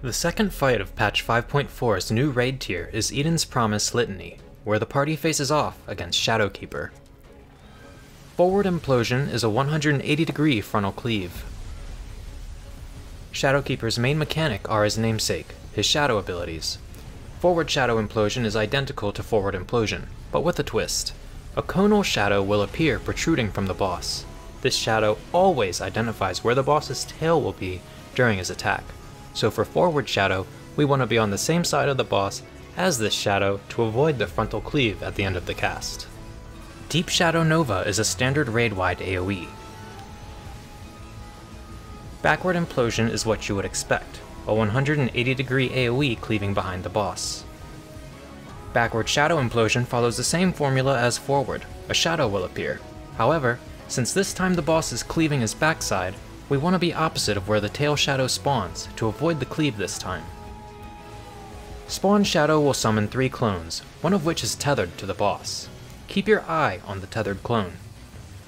The second fight of patch 5.4's new raid tier is Eden's Promise Litany, where the party faces off against Shadowkeeper. Forward Implosion is a 180-degree frontal cleave. Shadowkeeper's main mechanic are his namesake, his shadow abilities. Forward Shadow Implosion is identical to Forward Implosion, but with a twist. A conal shadow will appear protruding from the boss. This shadow always identifies where the boss's tail will be during his attack. So for Forward Shadow, we want to be on the same side of the boss as this shadow to avoid the frontal cleave at the end of the cast. Deepshadow Nova is a standard raid-wide AoE. Backward Implosion is what you would expect, a 180-degree AoE cleaving behind the boss. Backward Shadow Implosion follows the same formula as Forward, a shadow will appear. However, since this time the boss is cleaving his backside, we want to be opposite of where the tail shadow spawns to avoid the cleave this time. Spawn Shadow will summon 3 clones, one of which is tethered to the boss. Keep your eye on the tethered clone.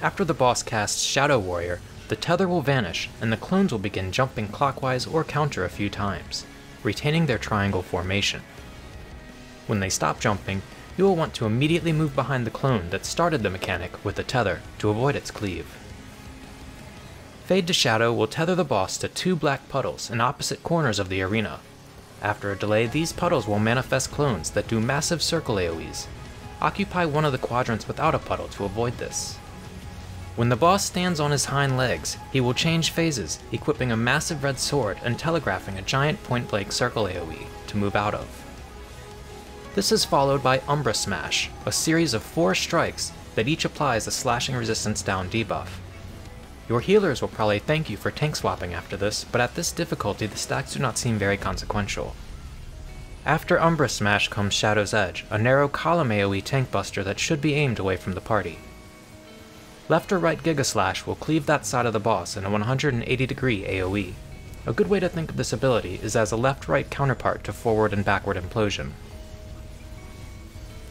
After the boss casts Shadow Warrior, the tether will vanish and the clones will begin jumping clockwise or counter a few times, retaining their triangle formation. When they stop jumping, you will want to immediately move behind the clone that started the mechanic with the tether to avoid its cleave. Fade to Shadow will tether the boss to 2 black puddles in opposite corners of the arena. After a delay, these puddles will manifest clones that do massive circle AoEs. Occupy one of the quadrants without a puddle to avoid this. When the boss stands on his hind legs, he will change phases, equipping a massive red sword and telegraphing a giant point-blank circle AoE to move out of. This is followed by Umbra Smash, a series of 4 strikes that each applies a slashing resistance down debuff. Your healers will probably thank you for tank swapping after this, but at this difficulty the stacks do not seem very consequential. After Umbra Smash comes Shadow's Edge, a narrow column AoE tank buster that should be aimed away from the party. Left or right Giga Slash will cleave that side of the boss in a 180-degree AoE. A good way to think of this ability is as a left-right counterpart to Forward and Backward Implosion.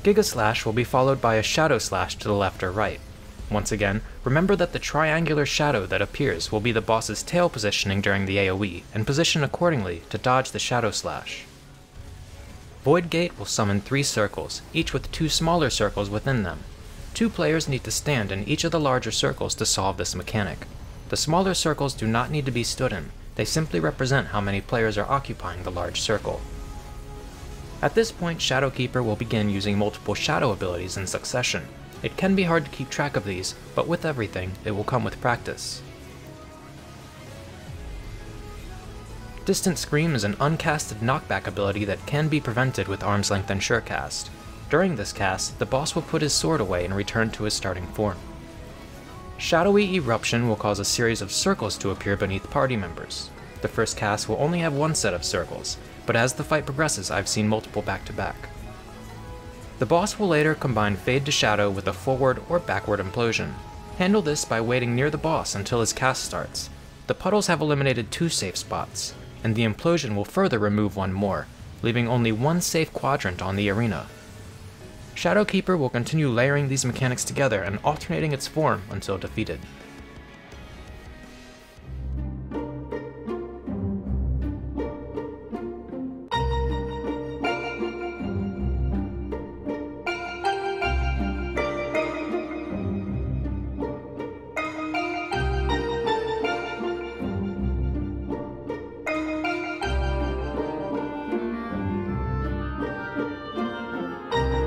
Giga Slash will be followed by a Shadow Slash to the left or right. Once again, remember that the triangular shadow that appears will be the boss's tail positioning during the AoE, and position accordingly to dodge the Shadow Slash. Voidgate will summon 3 circles, each with 2 smaller circles within them. 2 players need to stand in each of the larger circles to solve this mechanic. The smaller circles do not need to be stood in, they simply represent how many players are occupying the large circle. At this point, Shadowkeeper will begin using multiple shadow abilities in succession. It can be hard to keep track of these, but with everything, it will come with practice. Distant Scream is an uncasted knockback ability that can be prevented with Arm's Length and Surecast. During this cast, the boss will put his sword away and return to his starting form. Shadowy Eruption will cause a series of circles to appear beneath party members. The first cast will only have 1 set of circles, but as the fight progresses I've seen multiple back-to-back. The boss will later combine Fade to Shadow with a Forward or Backward Implosion. Handle this by waiting near the boss until his cast starts. The puddles have eliminated 2 safe spots, and the Implosion will further remove 1 more, leaving only 1 safe quadrant on the arena. Shadowkeeper will continue layering these mechanics together and alternating its form until defeated.